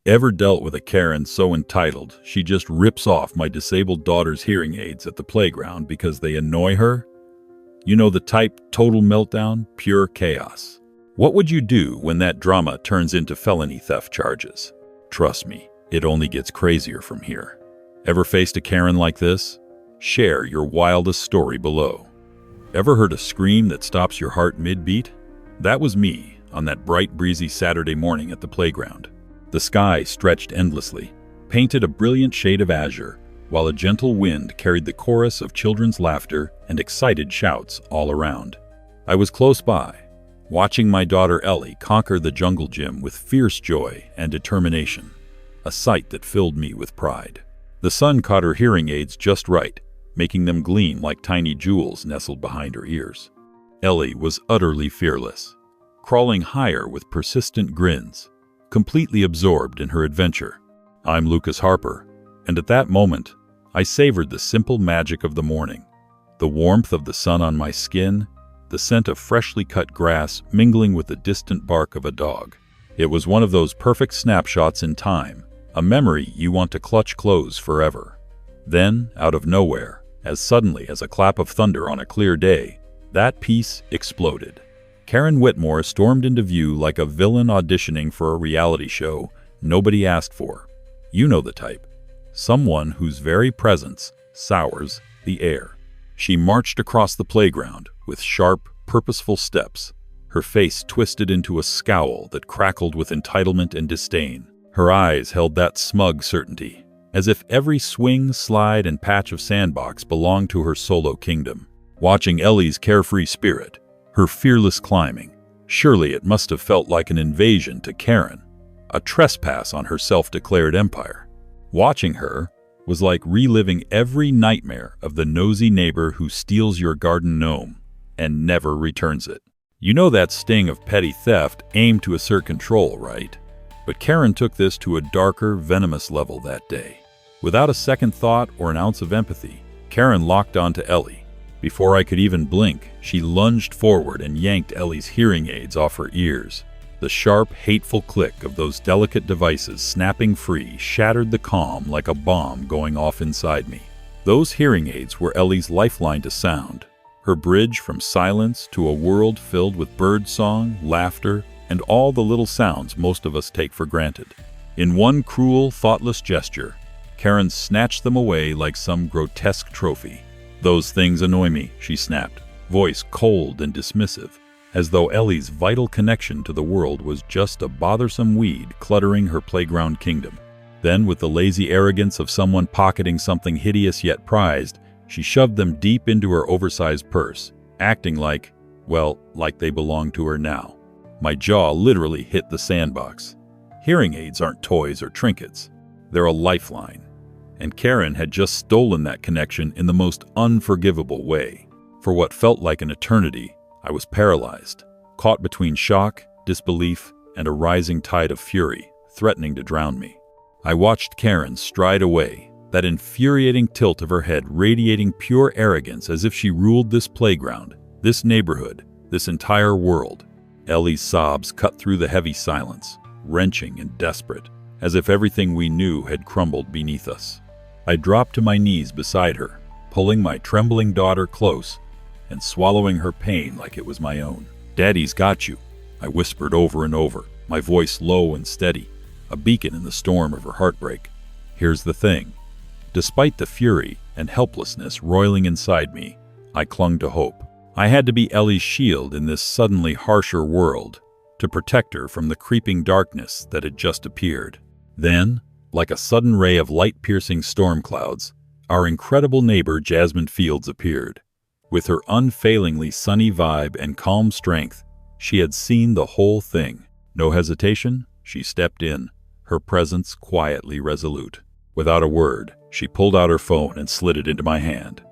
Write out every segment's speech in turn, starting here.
Ever dealt with a Karen so entitled she just rips off my disabled daughter's hearing aids at the playground because they annoy her? You know the type, total meltdown, pure chaos. What would you do when that drama turns into felony theft charges? Trust me, it only gets crazier from here. Ever faced a Karen like this? Share your wildest story below. Ever heard a scream that stops your heart mid-beat? That was me on that bright, breezy Saturday morning at the playground. The sky stretched endlessly, painted a brilliant shade of azure, while a gentle wind carried the chorus of children's laughter and excited shouts all around. I was close by, watching my daughter Ellie conquer the jungle gym with fierce joy and determination, a sight that filled me with pride. The sun caught her hearing aids just right, making them gleam like tiny jewels nestled behind her ears. Ellie was utterly fearless, crawling higher with persistent grins, completely absorbed in her adventure. I'm Lucas Harper, and at that moment, I savored the simple magic of the morning, the warmth of the sun on my skin, the scent of freshly cut grass mingling with the distant bark of a dog. It was one of those perfect snapshots in time, a memory you want to clutch close forever. Then, out of nowhere, as suddenly as a clap of thunder on a clear day, that peace exploded. Karen Whitmore stormed into view like a villain auditioning for a reality show nobody asked for. You know the type. Someone whose very presence sours the air. She marched across the playground with sharp, purposeful steps, her face twisted into a scowl that crackled with entitlement and disdain. Her eyes held that smug certainty, as if every swing, slide, and patch of sandbox belonged to her solo kingdom. Watching Ellie's carefree spirit, her fearless climbing, surely it must have felt like an invasion to Karen, a trespass on her self-declared empire. Watching her was like reliving every nightmare of the nosy neighbor who steals your garden gnome and never returns it. You know that sting of petty theft aimed to assert control, right? But Karen took this to a darker, venomous level that day. Without a second thought or an ounce of empathy, Karen locked onto Ellie. Before I could even blink, she lunged forward and yanked Ellie's hearing aids off her ears. The sharp, hateful click of those delicate devices snapping free shattered the calm like a bomb going off inside me. Those hearing aids were Ellie's lifeline to sound, her bridge from silence to a world filled with birdsong, laughter, and all the little sounds most of us take for granted. In one cruel, thoughtless gesture, Karen snatched them away like some grotesque trophy. "Those things annoy me," she snapped, voice cold and dismissive, as though Ellie's vital connection to the world was just a bothersome weed cluttering her playground kingdom. Then, with the lazy arrogance of someone pocketing something hideous yet prized, she shoved them deep into her oversized purse, acting like they belonged to her now. My jaw literally hit the sandbox. Hearing aids aren't toys or trinkets. They're a lifeline. And Karen had just stolen that connection in the most unforgivable way. For what felt like an eternity, I was paralyzed, caught between shock, disbelief, and a rising tide of fury, threatening to drown me. I watched Karen stride away, that infuriating tilt of her head radiating pure arrogance as if she ruled this playground, this neighborhood, this entire world. Ellie's sobs cut through the heavy silence, wrenching and desperate, as if everything we knew had crumbled beneath us. I dropped to my knees beside her, pulling my trembling daughter close and swallowing her pain like it was my own. "Daddy's got you," I whispered over and over, my voice low and steady, a beacon in the storm of her heartbreak. Here's the thing. Despite the fury and helplessness roiling inside me, I clung to hope. I had to be Ellie's shield in this suddenly harsher world, to protect her from the creeping darkness that had just appeared. Then, like a sudden ray of light-piercing storm clouds, our incredible neighbor Jasmine Fields appeared. With her unfailingly sunny vibe and calm strength, she had seen the whole thing. No hesitation, she stepped in, her presence quietly resolute. Without a word, she pulled out her phone and slid it into my hand.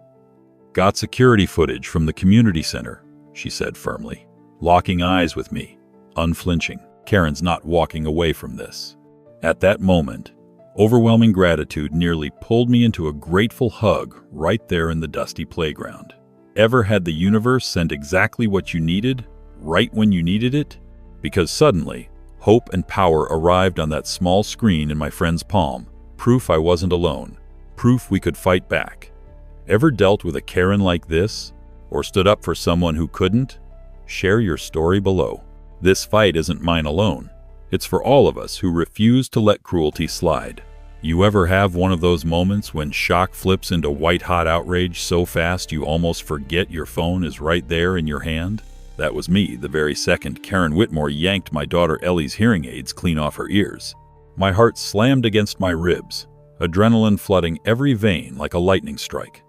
"Got security footage from the community center," she said firmly, locking eyes with me, unflinching. Karen's not walking away from this. At that moment, overwhelming gratitude nearly pulled me into a grateful hug right there in the dusty playground. Ever had the universe send exactly what you needed, right when you needed it? Because suddenly, Hope and power arrived on that small screen in my friend's palm. Proof I wasn't alone. Proof we could fight back. Ever dealt with a Karen like this? Or stood up for someone who couldn't? Share your story below. This fight isn't mine alone. It's for all of us who refuse to let cruelty slide. You ever have one of those moments when shock flips into white-hot outrage so fast you almost forget your phone is right there in your hand? That was me the very second Karen Whitmore yanked my daughter Ellie's hearing aids clean off her ears. My heart slammed against my ribs, adrenaline flooding every vein like a lightning strike.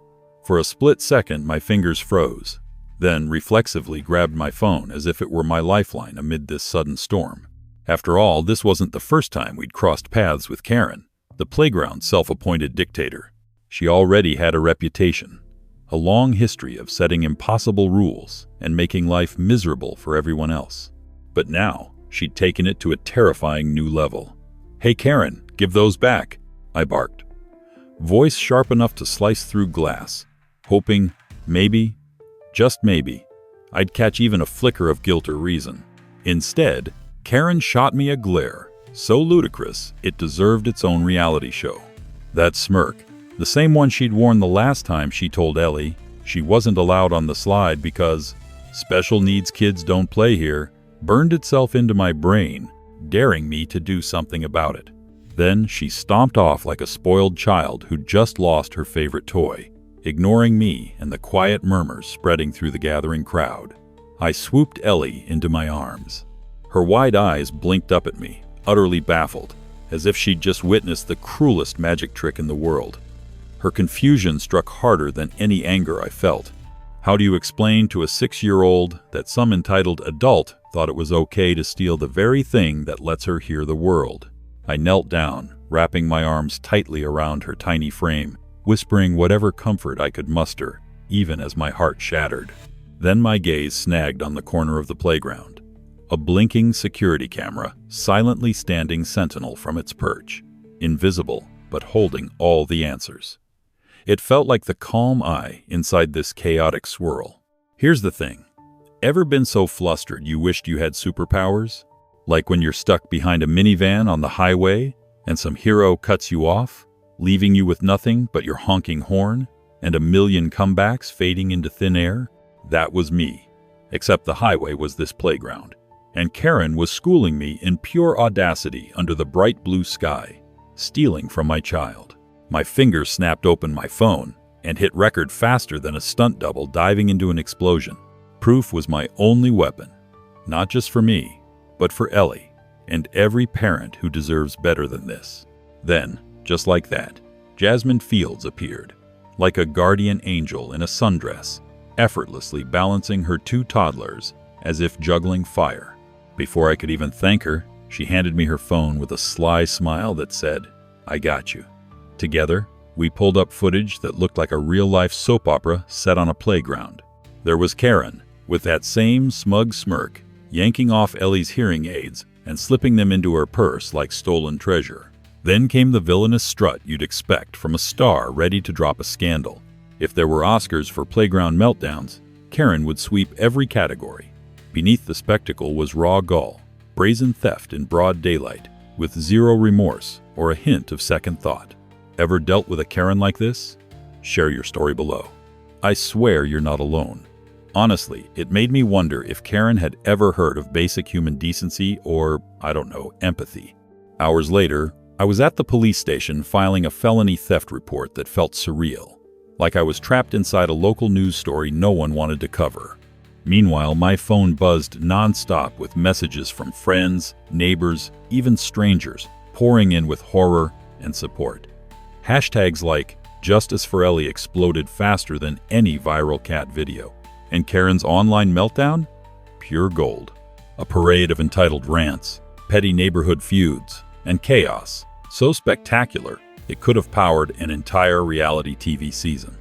For a split second, my fingers froze, then reflexively grabbed my phone as if it were my lifeline amid this sudden storm. After all, this wasn't the first time we'd crossed paths with Karen, the playground's self-appointed dictator. She already had a reputation, a long history of setting impossible rules and making life miserable for everyone else. But now, she'd taken it to a terrifying new level. "Hey Karen, give those back," I barked. Voice sharp enough to slice through glass, hoping, maybe, just maybe, I'd catch even a flicker of guilt or reason. Instead, Karen shot me a glare, so ludicrous it deserved its own reality show. That smirk, the same one she'd worn the last time she told Ellie she wasn't allowed on the slide because special needs kids don't play here, burned itself into my brain, daring me to do something about it. Then she stomped off like a spoiled child who'd just lost her favorite toy, ignoring me and the quiet murmurs spreading through the gathering crowd. I swooped Ellie into my arms. Her wide eyes blinked up at me, utterly baffled, as if she'd just witnessed the cruelest magic trick in the world. Her confusion struck harder than any anger I felt. How do you explain to a 6-year-old that some entitled adult thought it was okay to steal the very thing that lets her hear the world? I knelt down, wrapping my arms tightly around her tiny frame, whispering whatever comfort I could muster, even as my heart shattered. Then my gaze snagged on the corner of the playground. A blinking security camera, silently standing sentinel from its perch, invisible but holding all the answers. It felt like the calm eye inside this chaotic swirl. Here's the thing. Ever been so flustered you wished you had superpowers? Like when you're stuck behind a minivan on the highway and some hero cuts you off, leaving you with nothing but your honking horn and a million comebacks fading into thin air? That was me. Except the highway was this playground. And Karen was schooling me in pure audacity under the bright blue sky, stealing from my child. My fingers snapped open my phone and hit record faster than a stunt double diving into an explosion. Proof was my only weapon, not just for me, but for Ellie and every parent who deserves better than this. Then, just like that, Jasmine Fields appeared, like a guardian angel in a sundress, effortlessly balancing her 2 toddlers as if juggling fire. Before I could even thank her, she handed me her phone with a sly smile that said, "I got you." Together, we pulled up footage that looked like a real-life soap opera set on a playground. There was Karen, with that same smug smirk, yanking off Ellie's hearing aids and slipping them into her purse like stolen treasure. Then came the villainous strut you'd expect from a star ready to drop a scandal. If there were Oscars for playground meltdowns, Karen would sweep every category. Beneath the spectacle was raw gall, brazen theft in broad daylight, with zero remorse or a hint of second thought. Ever dealt with a Karen like this? Share your story below. I swear you're not alone. Honestly, it made me wonder if Karen had ever heard of basic human decency or, I don't know, empathy. Hours later, I was at the police station filing a felony theft report that felt surreal, like I was trapped inside a local news story no one wanted to cover. Meanwhile, my phone buzzed nonstop with messages from friends, neighbors, even strangers, pouring in with horror and support. Hashtags like "Justice for Ellie" exploded faster than any viral cat video. And Karen's online meltdown? Pure gold. A parade of entitled rants, petty neighborhood feuds, and chaos, so spectacular it could have powered an entire reality TV season.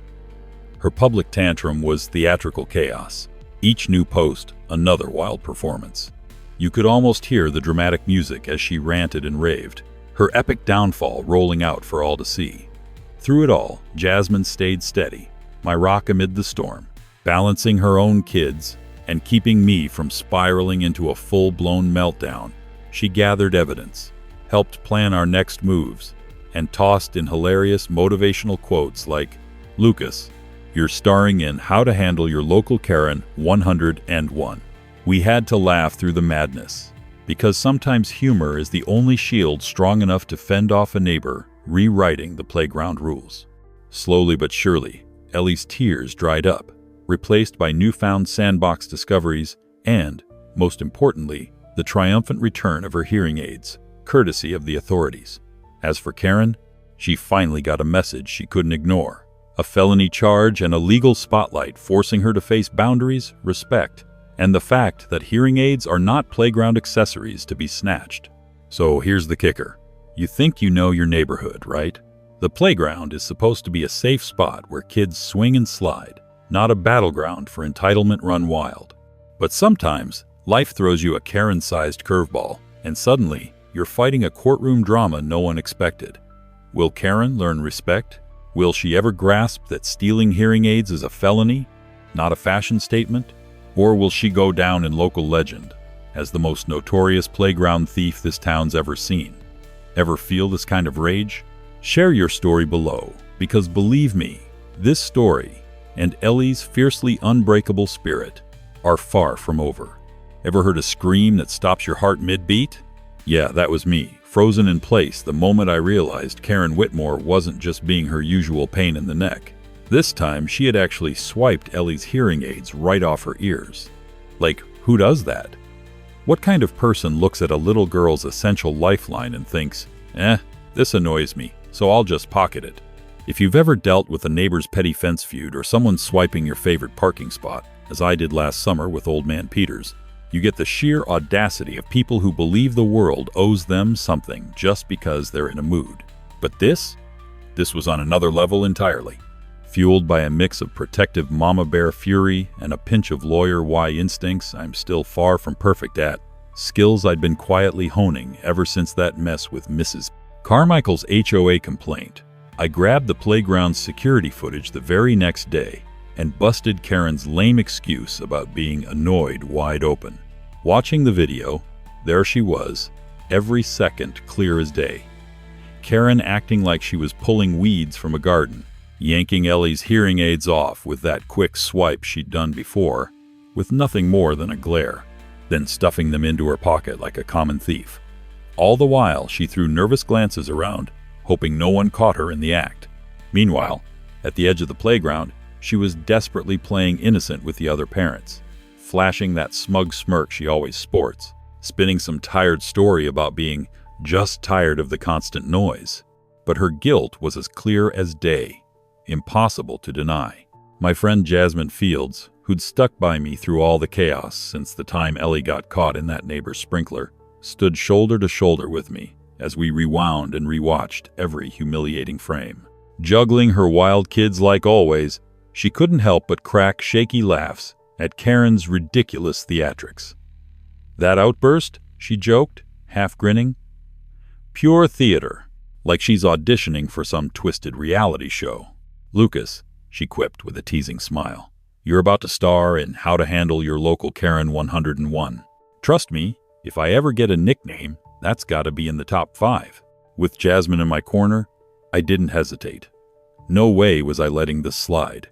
Her public tantrum was theatrical chaos. Each new post, another wild performance. You could almost hear the dramatic music as she ranted and raved, her epic downfall rolling out for all to see. Through it all, Jasmine stayed steady, my rock amid the storm, balancing her own kids and keeping me from spiraling into a full-blown meltdown She gathered evidence, helped plan our next moves, and tossed in hilarious motivational quotes like, "Lucas, you're starring in How to Handle Your Local Karen 101. We had to laugh through the madness, because sometimes humor is the only shield strong enough to fend off a neighbor rewriting the playground rules. Slowly but surely, Ellie's tears dried up, replaced by newfound sandbox discoveries and, most importantly, the triumphant return of her hearing aids, courtesy of the authorities. As for Karen, she finally got a message she couldn't ignore. A felony charge and a legal spotlight forcing her to face boundaries, respect, and the fact that hearing aids are not playground accessories to be snatched. So here's the kicker. You think you know your neighborhood, right? The playground is supposed to be a safe spot where kids swing and slide, not a battleground for entitlement run wild. But sometimes, life throws you a Karen-sized curveball, and suddenly, you're fighting a courtroom drama no one expected. Will Karen learn respect? Will she ever grasp that stealing hearing aids is a felony, not a fashion statement? Or will she go down in local legend as the most notorious playground thief this town's ever seen? Ever feel this kind of rage? Share your story below, because believe me, this story and Ellie's fiercely unbreakable spirit are far from over. Ever heard a scream that stops your heart mid-beat? Yeah, that was me, frozen in place the moment I realized Karen Whitmore wasn't just being her usual pain in the neck. This time, she had actually swiped Ellie's hearing aids right off her ears. Like, who does that? What kind of person looks at a little girl's essential lifeline and thinks, this annoys me, so I'll just pocket it? If you've ever dealt with a neighbor's petty fence feud or someone swiping your favorite parking spot, as I did last summer with Old Man Peters, you get the sheer audacity of people who believe the world owes them something just because they're in a mood. But this was on another level entirely. Fueled by a mix of protective mama bear fury and a pinch of lawyer Y instincts I'm still far from perfect at, skills I'd been quietly honing ever since that mess with Mrs. Carmichael's HOA complaint, I grabbed the playground's security footage the very next day and busted Karen's lame excuse about being annoyed wide open. Watching the video, there she was, every second clear as day. Karen acting like she was pulling weeds from a garden, yanking Ellie's hearing aids off with that quick swipe she'd done before, with nothing more than a glare, then stuffing them into her pocket like a common thief. All the while, she threw nervous glances around, hoping no one caught her in the act. Meanwhile, at the edge of the playground, she was desperately playing innocent with the other parents, flashing that smug smirk she always sports, spinning some tired story about being just tired of the constant noise. But her guilt was as clear as day, impossible to deny. My friend Jasmine Fields, who'd stuck by me through all the chaos since the time Ellie got caught in that neighbor's sprinkler, stood shoulder to shoulder with me as we rewound and rewatched every humiliating frame. Juggling her wild kids like always, she couldn't help but crack shaky laughs at Karen's ridiculous theatrics. "That outburst?" she joked, half grinning. "Pure theater, like she's auditioning for some twisted reality show." "Lucas," she quipped with a teasing smile, "you're about to star in How to Handle Your Local Karen 101. Trust me, if I ever get a nickname, that's gotta be in the top 5. With Jasmine in my corner, I didn't hesitate. No way was I letting this slide.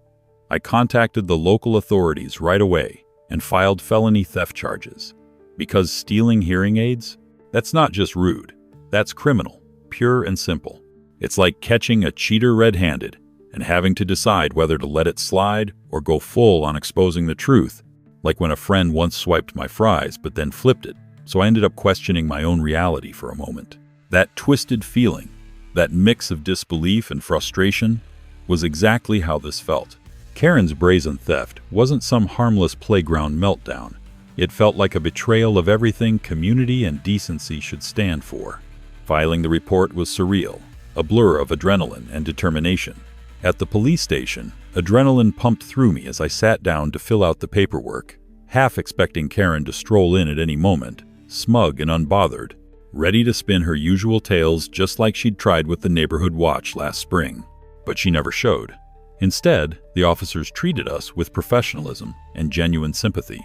I contacted the local authorities right away and filed felony theft charges. Because stealing hearing aids? That's not just rude. That's criminal, pure and simple. It's like catching a cheater red-handed and having to decide whether to let it slide or go full on exposing the truth, like when a friend once swiped my fries but then flipped it, so I ended up questioning my own reality for a moment. That twisted feeling, that mix of disbelief and frustration, was exactly how this felt. Karen's brazen theft wasn't some harmless playground meltdown. It felt like a betrayal of everything community and decency should stand for. Filing the report was surreal, a blur of adrenaline and determination. At the police station, adrenaline pumped through me as I sat down to fill out the paperwork, half expecting Karen to stroll in at any moment, smug and unbothered, ready to spin her usual tales just like she'd tried with the neighborhood watch last spring. But she never showed. Instead, the officers treated us with professionalism and genuine sympathy,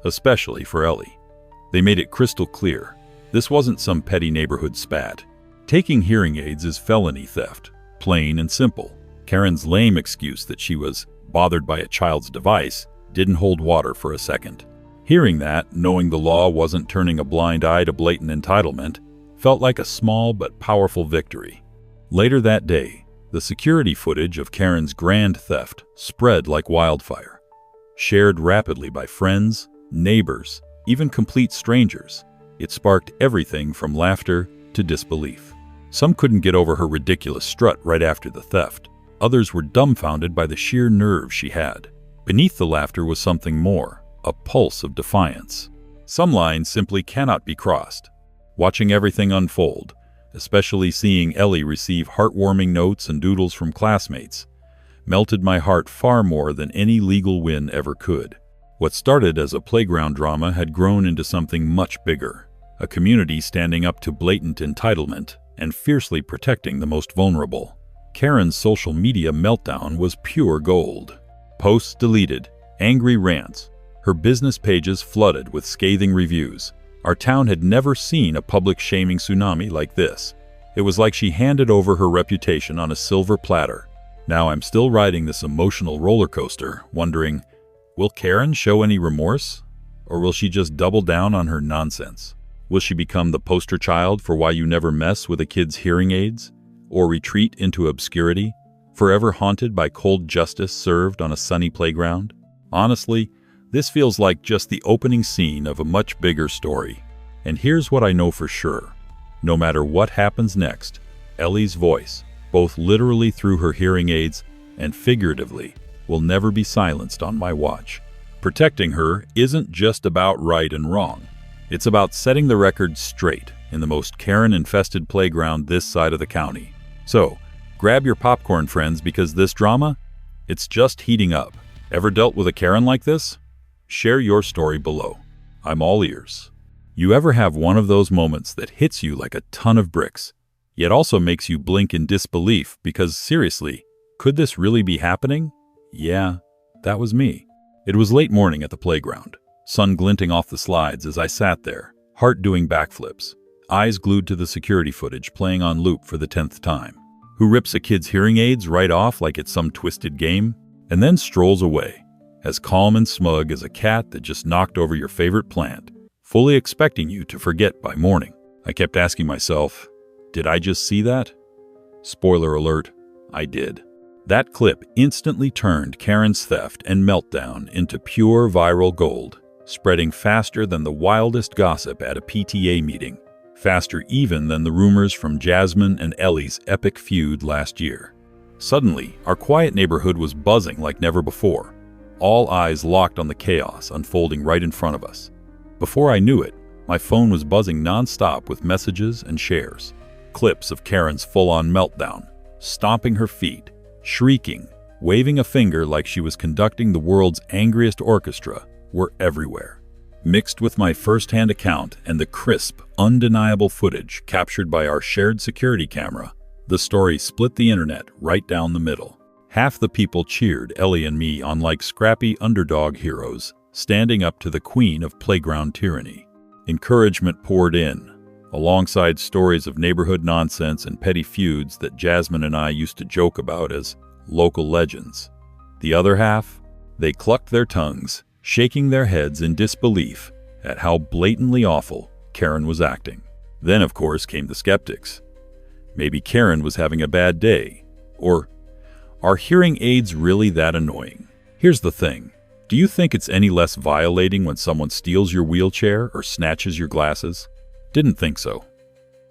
especially for Ellie. They made it crystal clear, This wasn't some petty neighborhood spat. Taking hearing aids is felony theft, plain and simple. Karen's lame excuse that she was bothered by a child's device didn't hold water for a second. Hearing that, knowing the law wasn't turning a blind eye to blatant entitlement, felt like a small but powerful victory. Later that day, the security footage of Karen's grand theft spread like wildfire. Shared rapidly by friends, neighbors, even complete strangers, it sparked everything from laughter to disbelief. Some couldn't get over her ridiculous strut right after the theft. Others were dumbfounded by the sheer nerve she had. Beneath the laughter was something more, a pulse of defiance. Some lines simply cannot be crossed. Watching everything unfold, especially seeing Ellie receive heartwarming notes and doodles from classmates, melted my heart far more than any legal win ever could. What started as a playground drama had grown into something much bigger, a community standing up to blatant entitlement and fiercely protecting the most vulnerable. Karen's social media meltdown was pure gold. Posts deleted, angry rants, her business pages flooded with scathing reviews. Our town had never seen a public shaming tsunami like this. It was like she handed over her reputation on a silver platter. Now I'm still riding this emotional roller coaster, wondering, will Karen show any remorse? Or will she just double down on her nonsense? Will she become the poster child for why you never mess with a kid's hearing aids? Or retreat into obscurity, forever haunted by cold justice served on a sunny playground? Honestly, this feels like just the opening scene of a much bigger story. And here's what I know for sure. No matter what happens next, Ellie's voice, both literally through her hearing aids and figuratively, will never be silenced on my watch. Protecting her isn't just about right and wrong. It's about setting the record straight in the most Karen-infested playground this side of the county. So, grab your popcorn, friends, because this drama, it's just heating up. Ever dealt with a Karen like this? Share your story below. I'm all ears. You ever have one of those moments that hits you like a ton of bricks, yet also makes you blink in disbelief because, seriously, could this really be happening? Yeah, that was me. It was late morning at the playground, sun glinting off the slides as I sat there, heart doing backflips, eyes glued to the security footage playing on loop for the 10th time. Who rips a kid's hearing aids right off like it's some twisted game, and then strolls away, as calm and smug as a cat that just knocked over your favorite plant, fully expecting you to forget by morning? I kept asking myself, did I just see that? Spoiler alert, I did. That clip instantly turned Karen's theft and meltdown into pure viral gold, spreading faster than the wildest gossip at a PTA meeting, faster even than the rumors from Jasmine and Ellie's epic feud last year. Suddenly, our quiet neighborhood was buzzing like never before, all eyes locked on the chaos unfolding right in front of us. Before I knew it, my phone was buzzing nonstop with messages and shares. Clips of Karen's full-on meltdown, stomping her feet, shrieking, waving a finger like she was conducting the world's angriest orchestra, were everywhere. Mixed with my first-hand account and the crisp, undeniable footage captured by our shared security camera, the story split the internet right down the middle. Half the people cheered Ellie and me on like scrappy underdog heroes, standing up to the queen of playground tyranny. Encouragement poured in, alongside stories of neighborhood nonsense and petty feuds that Jasmine and I used to joke about as local legends. The other half, they clucked their tongues, shaking their heads in disbelief at how blatantly awful Karen was acting. Then, of course, came the skeptics. Maybe Karen was having a bad day, or are hearing aids really that annoying? Here's the thing. Do you think it's any less violating when someone steals your wheelchair or snatches your glasses? Didn't think so.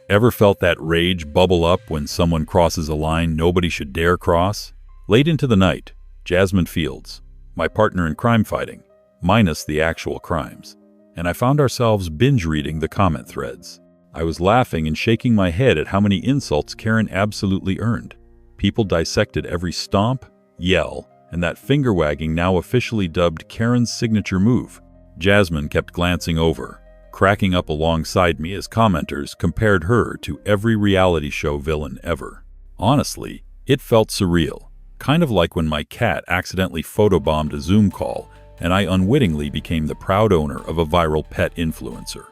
Ever felt that rage bubble up when someone crosses a line nobody should dare cross? Late into the night, Jasmine Fields, my partner in crime fighting, minus the actual crimes, and I found ourselves binge-reading the comment threads. I was laughing and shaking my head at how many insults Karen absolutely earned. People dissected every stomp, yell, and that finger-wagging now officially dubbed Karen's signature move. Jasmine kept glancing over, cracking up alongside me as commenters compared her to every reality show villain ever. Honestly, it felt surreal, kind of like when my cat accidentally photobombed a Zoom call and I unwittingly became the proud owner of a viral pet influencer.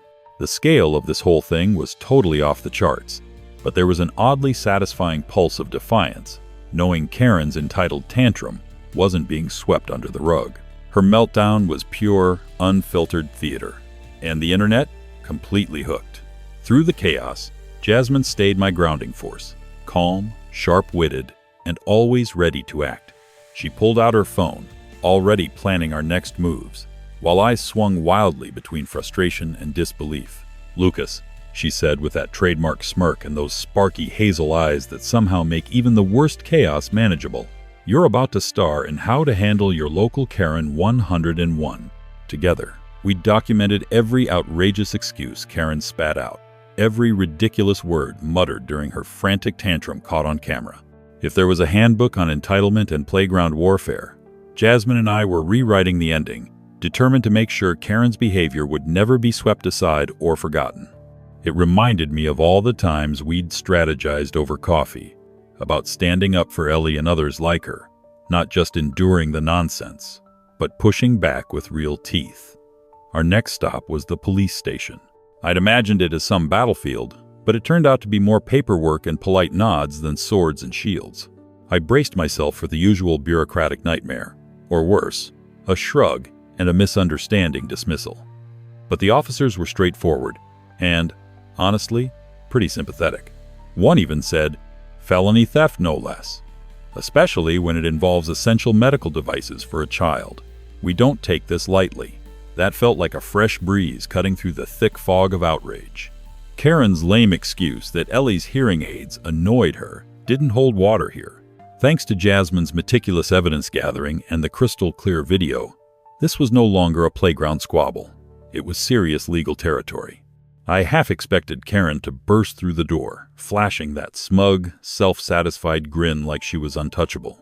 The scale of this whole thing was totally off the charts, but there was an oddly satisfying pulse of defiance, knowing Karen's entitled tantrum wasn't being swept under the rug. Her meltdown was pure, unfiltered theater, and the internet completely hooked. Through the chaos, Jasmine stayed my grounding force, calm, sharp-witted, and always ready to act. She pulled out her phone, already planning our next moves, while I swung wildly between frustration and disbelief. "Lucas," she said with that trademark smirk and those sparky hazel eyes that somehow make even the worst chaos manageable, "you're about to star in How to Handle Your Local Karen 101. Together, we documented every outrageous excuse Karen spat out, every ridiculous word muttered during her frantic tantrum caught on camera. If there was a handbook on entitlement and playground warfare, Jasmine and I were rewriting the ending, determined to make sure Karen's behavior would never be swept aside or forgotten. It reminded me of all the times we'd strategized over coffee, about standing up for Ellie and others like her, not just enduring the nonsense, but pushing back with real teeth. Our next stop was the police station. I'd imagined it as some battlefield, but it turned out to be more paperwork and polite nods than swords and shields. I braced myself for the usual bureaucratic nightmare, or worse, a shrug and a misunderstanding dismissal. But the officers were straightforward and, honestly, pretty sympathetic. One even said, "Felony theft no less," especially when it involves essential medical devices for a child. We don't take this lightly. That felt like a fresh breeze cutting through the thick fog of outrage. Karen's lame excuse that Ellie's hearing aids annoyed her didn't hold water here. Thanks to Jasmine's meticulous evidence gathering and the crystal clear video, this was no longer a playground squabble. It was serious legal territory. I half expected Karen to burst through the door, flashing that smug, self-satisfied grin like she was untouchable.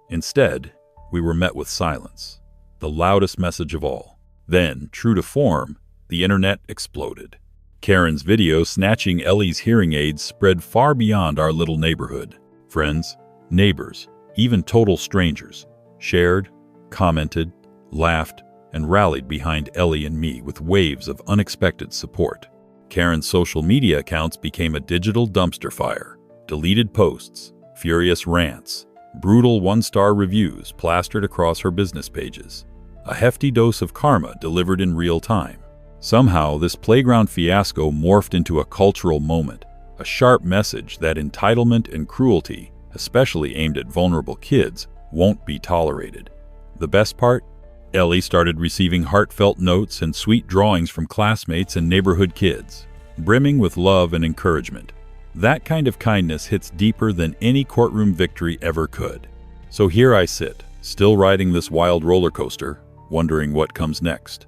Instead, we were met with silence, the loudest message of all. Then, true to form, the internet exploded. Karen's video snatching Ellie's hearing aids spread far beyond our little neighborhood. Friends, neighbors, even total strangers, shared, commented, laughed, and rallied behind Ellie and me with waves of unexpected support. Karen's social media accounts became a digital dumpster fire. Deleted posts, furious rants, brutal one-star reviews plastered across her business pages. A hefty dose of karma delivered in real time. Somehow, this playground fiasco morphed into a cultural moment, a sharp message that entitlement and cruelty, especially aimed at vulnerable kids, won't be tolerated. The best part? Ellie started receiving heartfelt notes and sweet drawings from classmates and neighborhood kids, brimming with love and encouragement. That kind of kindness hits deeper than any courtroom victory ever could. So here I sit, still riding this wild roller coaster, wondering what comes next.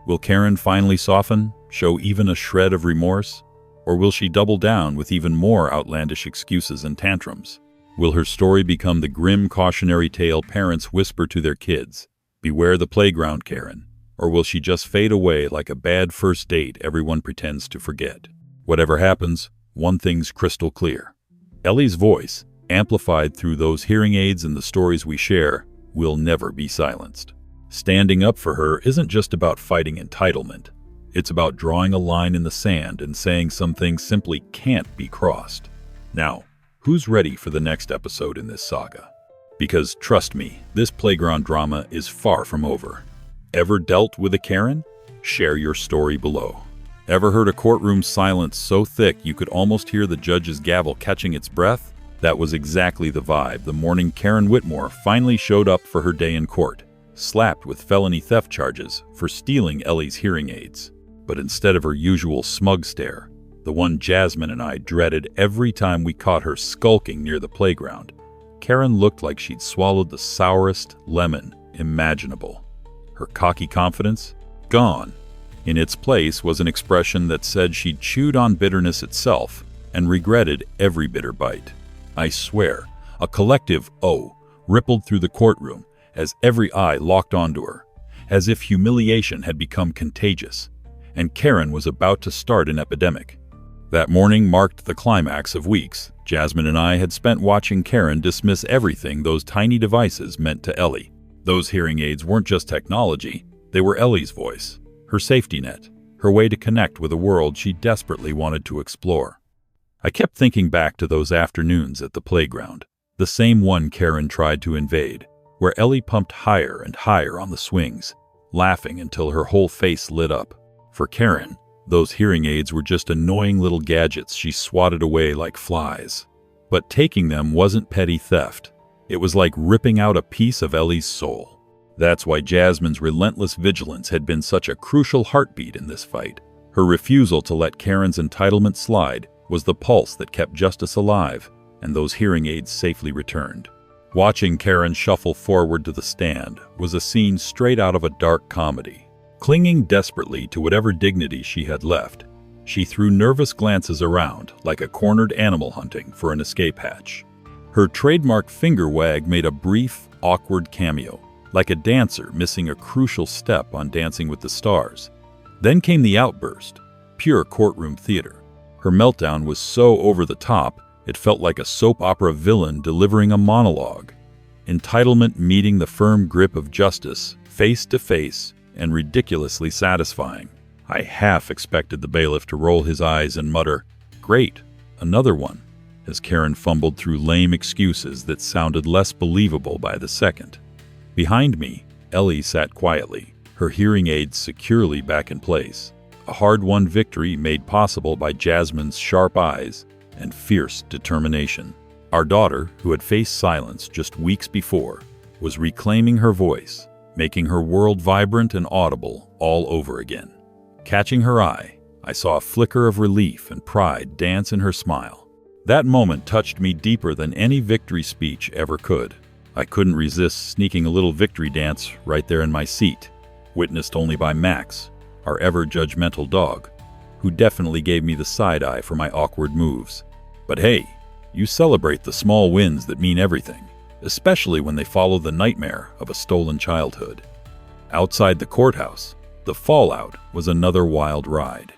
Will Karen finally soften, show even a shred of remorse? Or will she double down with even more outlandish excuses and tantrums? Will her story become the grim cautionary tale parents whisper to their kids, "Beware the playground, Karen"? Or will she just fade away like a bad first date everyone pretends to forget? Whatever happens, one thing's crystal clear. Ellie's voice, amplified through those hearing aids and the stories we share, will never be silenced. Standing up for her isn't just about fighting entitlement. It's about drawing a line in the sand and saying some things simply can't be crossed. Now, who's ready for the next episode in this saga? Because trust me, this playground drama is far from over. Ever dealt with a Karen? Share your story below. Ever heard a courtroom silence so thick you could almost hear the judge's gavel catching its breath? That was exactly the vibe the morning Karen Whitmore finally showed up for her day in court, slapped with felony theft charges for stealing Ellie's hearing aids. But instead of her usual smug stare, the one Jasmine and I dreaded every time we caught her skulking near the playground, Karen looked like she'd swallowed the sourest lemon imaginable. Her cocky confidence? Gone. In its place was an expression that said she'd chewed on bitterness itself and regretted every bitter bite. I swear, a collective "oh" rippled through the courtroom as every eye locked onto her, as if humiliation had become contagious, and Karen was about to start an epidemic. That morning marked the climax of weeks Jasmine and I had spent watching Karen dismiss everything those tiny devices meant to Ellie. Those hearing aids weren't just technology, they were Ellie's voice, her safety net, her way to connect with a world she desperately wanted to explore. I kept thinking back to those afternoons at the playground, the same one Karen tried to invade, where Ellie pumped higher and higher on the swings, laughing until her whole face lit up. For Karen, those hearing aids were just annoying little gadgets she swatted away like flies. But taking them wasn't petty theft. It was like ripping out a piece of Ellie's soul. That's why Jasmine's relentless vigilance had been such a crucial heartbeat in this fight. Her refusal to let Karen's entitlement slide was the pulse that kept justice alive, and those hearing aids safely returned. Watching Karen shuffle forward to the stand was a scene straight out of a dark comedy. Clinging desperately to whatever dignity she had left, she threw nervous glances around like a cornered animal hunting for an escape hatch. Her trademark finger wag made a brief, awkward cameo, like a dancer missing a crucial step on Dancing with the Stars. Then came the outburst, pure courtroom theater. Her meltdown was so over the top, it felt like a soap opera villain delivering a monologue. Entitlement meeting the firm grip of justice, face to face, and ridiculously satisfying. I half expected the bailiff to roll his eyes and mutter, "Great, another one," as Karen fumbled through lame excuses that sounded less believable by the second. Behind me, Ellie sat quietly, her hearing aids securely back in place, a hard-won victory made possible by Jasmine's sharp eyes and fierce determination. Our daughter, who had faced silence just weeks before, was reclaiming her voice, making her world vibrant and audible all over again. Catching her eye, I saw a flicker of relief and pride dance in her smile. That moment touched me deeper than any victory speech ever could. I couldn't resist sneaking a little victory dance right there in my seat, witnessed only by Max, our ever-judgmental dog, who definitely gave me the side-eye for my awkward moves. But hey, you celebrate the small wins that mean everything, especially when they follow the nightmare of a stolen childhood. Outside the courthouse, the fallout was another wild ride.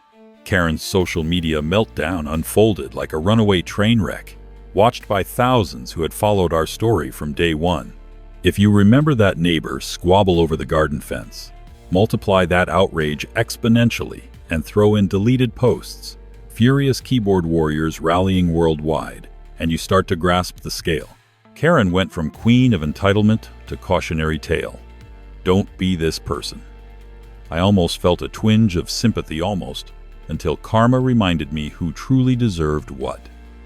Karen's social media meltdown unfolded like a runaway train wreck, watched by thousands who had followed our story from day one. If you remember that neighbor squabble over the garden fence, multiply that outrage exponentially and throw in deleted posts, furious keyboard warriors rallying worldwide, and you start to grasp the scale. Karen went from queen of entitlement to cautionary tale. Don't be this person. I almost felt a twinge of sympathy until karma reminded me who truly deserved what.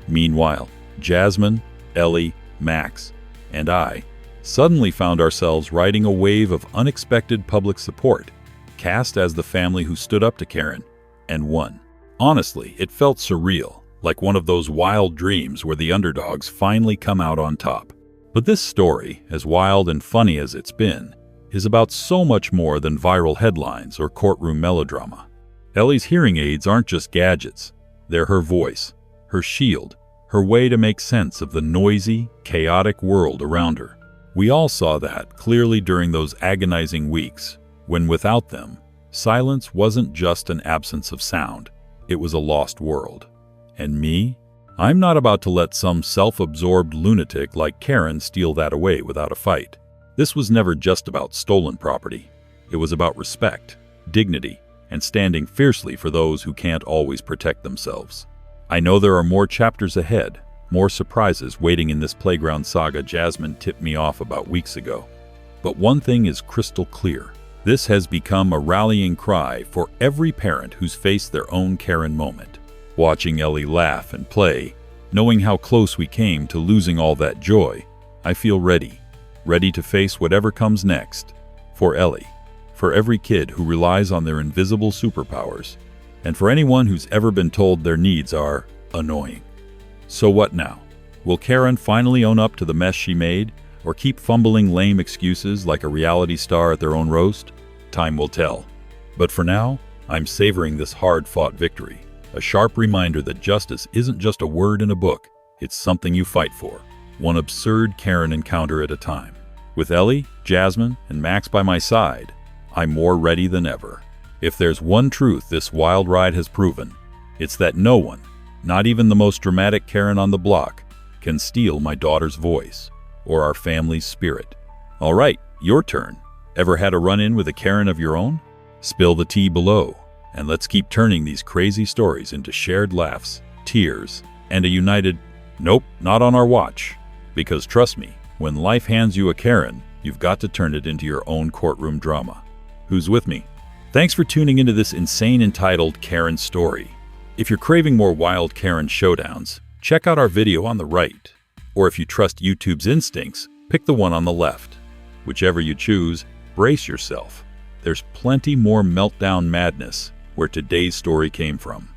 Meanwhile, Jasmine, Ellie, Max, and I suddenly found ourselves riding a wave of unexpected public support, cast as the family who stood up to Karen and won. Honestly, it felt surreal, like one of those wild dreams where the underdogs finally come out on top. But this story, as wild and funny as it's been, is about so much more than viral headlines or courtroom melodrama. Ellie's hearing aids aren't just gadgets. They're her voice, her shield, her way to make sense of the noisy, chaotic world around her. We all saw that clearly during those agonizing weeks, when without them, silence wasn't just an absence of sound, it was a lost world. And me? I'm not about to let some self-absorbed lunatic like Karen steal that away without a fight. This was never just about stolen property. It was about respect, dignity, and standing fiercely for those who can't always protect themselves. I know there are more chapters ahead, more surprises waiting in this playground saga Jasmine tipped me off about weeks ago. But one thing is crystal clear. This has become a rallying cry for every parent who's faced their own Karen moment. Watching Ellie laugh and play, knowing how close we came to losing all that joy, I feel ready to face whatever comes next. For Ellie, for every kid who relies on their invisible superpowers, and for anyone who's ever been told their needs are annoying. So what now? Will Karen finally own up to the mess she made, or keep fumbling lame excuses like a reality star at their own roast? Time will tell. But for now, I'm savoring this hard-fought victory, a sharp reminder that justice isn't just a word in a book, it's something you fight for, one absurd Karen encounter at a time. With Ellie, Jasmine, and Max by my side, I'm more ready than ever. If there's one truth this wild ride has proven, it's that no one, not even the most dramatic Karen on the block, can steal my daughter's voice or our family's spirit. All right, your turn. Ever had a run-in with a Karen of your own? Spill the tea below, And let's keep turning these crazy stories into shared laughs, tears, and a united, nope, not on our watch. Because trust me, when life hands you a Karen, you've got to turn it into your own courtroom drama. Who's with me? Thanks for tuning into this insane entitled Karen story. If you're craving more wild Karen showdowns, check out our video on the right. Or if you trust YouTube's instincts, pick the one on the left. Whichever you choose, brace yourself. There's plenty more meltdown madness where today's story came from.